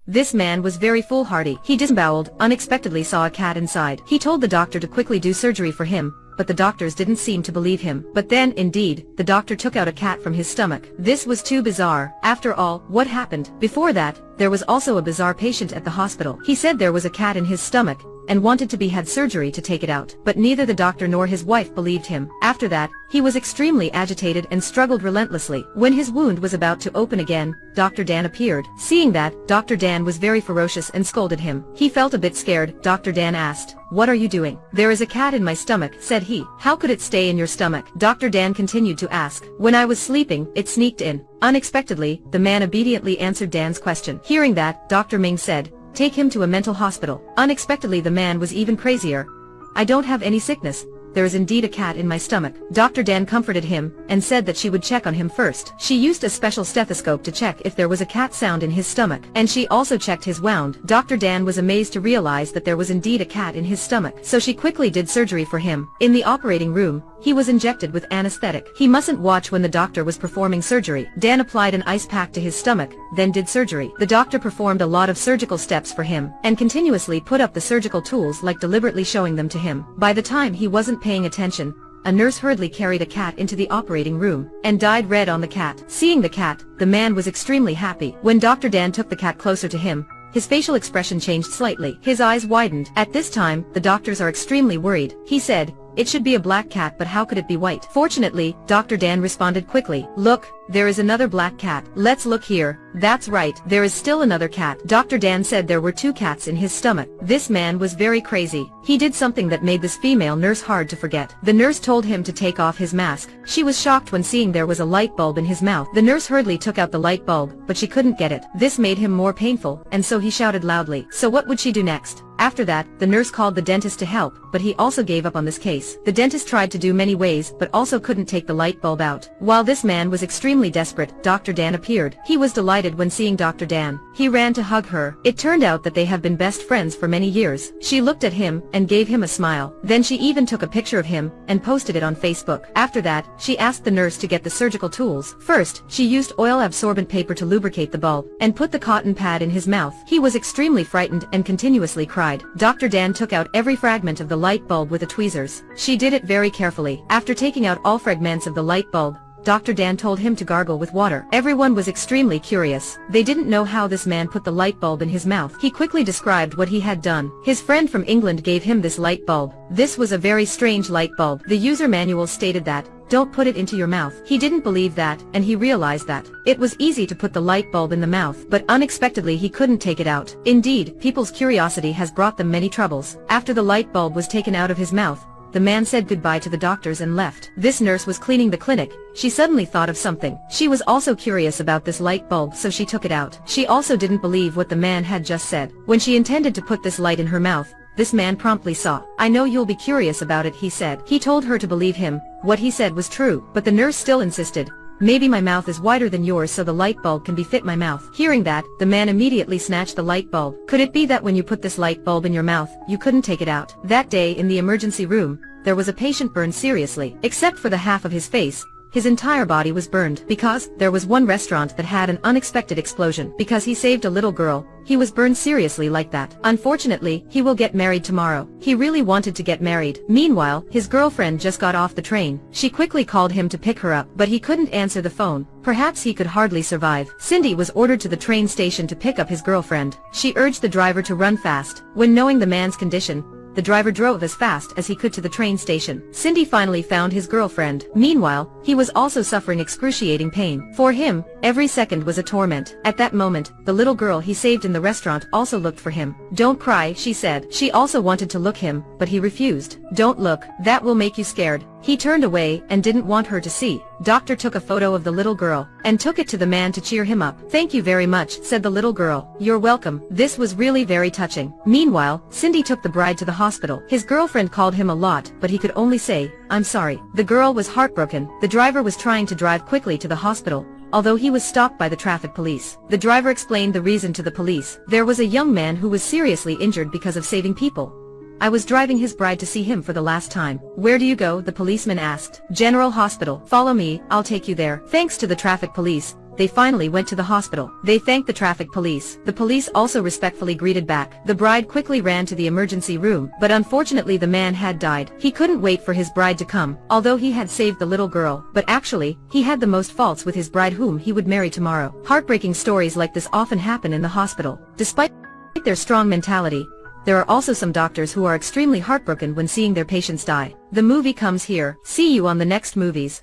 This man was very foolhardy. He disemboweled, unexpectedly saw a cat inside. He told the doctor to quickly do surgery for him, but the doctors didn't seem to believe him. But then, indeed, the doctor took out a cat from his stomach. This was too bizarre. After all, what happened? Before that, there was also a bizarre patient at the hospital. He said there was a cat in his stomach, and wanted to be had surgery to take it out. But neither the doctor nor his wife believed him. After that, he was extremely agitated and struggled relentlessly. When his wound was about to open again, Dr. Dan appeared. Seeing that, Dr. Dan was very ferocious and scolded him. He felt a bit scared. Dr. Dan asked, "What are you doing?" "There is a cat in my stomach," said he. "How could it stay in your stomach?" Dr. Dan continued to ask. "When I was sleeping, it sneaked in." Unexpectedly, the man obediently answered Dan's question. Hearing that, Dr. Ming said, "Take him to a mental hospital." Unexpectedly, the man was even crazier. "I don't have any sickness. There is indeed a cat in my stomach." Dr. Dan comforted him, and said that she would check on him first. She used a special stethoscope to check if there was a cat sound in his stomach, and she also checked his wound. Dr. Dan was amazed to realize that there was indeed a cat in his stomach, so she quickly did surgery for him. In the operating room, he was injected with anesthetic. He mustn't watch when the doctor was performing surgery. Dan applied an ice pack to his stomach, then did surgery. The doctor performed a lot of surgical steps for him, and continuously put up the surgical tools, like deliberately showing them to him. By the time he wasn't paying attention, a nurse hurriedly carried a cat into the operating room, and dyed red on the cat. Seeing the cat, the man was extremely happy. When Dr. Dan took the cat closer to him, his facial expression changed slightly. His eyes widened. At this time, the doctors are extremely worried. He said, "It should be a black cat, but how could it be white?" Fortunately, Dr. Dan responded quickly. "Look, there is another black cat. Let's look here. That's right, there is still another cat." Dr. Dan said there were two cats in his stomach. This man was very crazy. He did something that made this female nurse hard to forget. The nurse told him to take off his mask. She was shocked when seeing there was a light bulb in his mouth. The nurse hurriedly took out the light bulb, but she couldn't get it. This made him more painful, and so he shouted loudly. So what would she do next? After that, the nurse called the dentist to help, but he also gave up on this case. The dentist tried to do many ways, but also couldn't take the light bulb out. While this man was extremely desperate, Dr. Dan appeared. He was delighted when seeing Dr. Dan. He ran to hug her. It turned out that they have been best friends for many years. She looked at him, and gave him a smile. Then she even took a picture of him, and posted it on Facebook. After that, she asked the nurse to get the surgical tools. First, she used oil-absorbent paper to lubricate the bulb, and put the cotton pad in his mouth. He was extremely frightened and continuously cried. Dr. Dan took out every fragment of the light bulb with the tweezers. She did it very carefully. After taking out all fragments of the light bulb, Dr. Dan told him to gargle with water. Everyone was extremely curious. They didn't know how this man put the light bulb in his mouth. He quickly described what he had done. His friend from England gave him this light bulb. This was a very strange light bulb. The user manual stated that, "Don't put it into your mouth." He didn't believe that, and he realized that it was easy to put the light bulb in the mouth, but unexpectedly he couldn't take it out. Indeed, people's curiosity has brought them many troubles. After the light bulb was taken out of his mouth, the man said goodbye to the doctors and left. This nurse was cleaning the clinic. She suddenly thought of something. She was also curious about this light bulb, so she took it out. She also didn't believe what the man had just said. When she intended to put this light in her mouth, this man promptly saw. "I know you'll be curious about it," he said. He told her to believe him. What he said was true, but the nurse still insisted. "Maybe my mouth is wider than yours, so the light bulb can be fit my mouth." Hearing that, the man immediately snatched the light bulb. Could it be that when you put this light bulb in your mouth, you couldn't take it out? That day in the emergency room, there was a patient burned seriously. Except for the half of his face, his entire body was burned. Because there was one restaurant that had an unexpected explosion. Because he saved a little girl, he was burned seriously like that. Unfortunately, he will get married tomorrow. He really wanted to get married. Meanwhile, his girlfriend just got off the train. She quickly called him to pick her up, but he couldn't answer the phone. Perhaps he could hardly survive. Cindy was ordered to the train station to pick up his girlfriend. She urged the driver to run fast. When knowing the man's condition, the driver drove as fast as he could to the train station. Cindy finally found his girlfriend. Meanwhile, he was also suffering excruciating pain. For him, every second was a torment. At that moment, the little girl he saved in the restaurant also looked for him. "Don't cry," she said. She also wanted to look him, but he refused. "Don't look, that will make you scared." He turned away and didn't want her to see. Doctor took a photo of the little girl, and took it to the man to cheer him up. "Thank you very much," said the little girl. "You're welcome." This was really very touching. Meanwhile, Cindy took the bride to the hospital. His girlfriend called him a lot, but he could only say, "I'm sorry." The girl was heartbroken. The driver was trying to drive quickly to the hospital, although he was stopped by the traffic police. The driver explained the reason to the police. There was a young man who was seriously injured because of saving people. "I was driving his bride to see him for the last time." "Where do you go?" the policeman asked. "General Hospital." "Follow me, I'll take you there." Thanks to the traffic police, they finally went to the hospital. They thanked the traffic police. The police also respectfully greeted back. The bride quickly ran to the emergency room, but unfortunately the man had died. He couldn't wait for his bride to come, although he had saved the little girl, but actually, he had the most faults with his bride whom he would marry tomorrow. Heartbreaking stories like this often happen in the hospital. Despite their strong mentality, there are also some doctors who are extremely heartbroken when seeing their patients die. The movie comes here. See you on the next movies.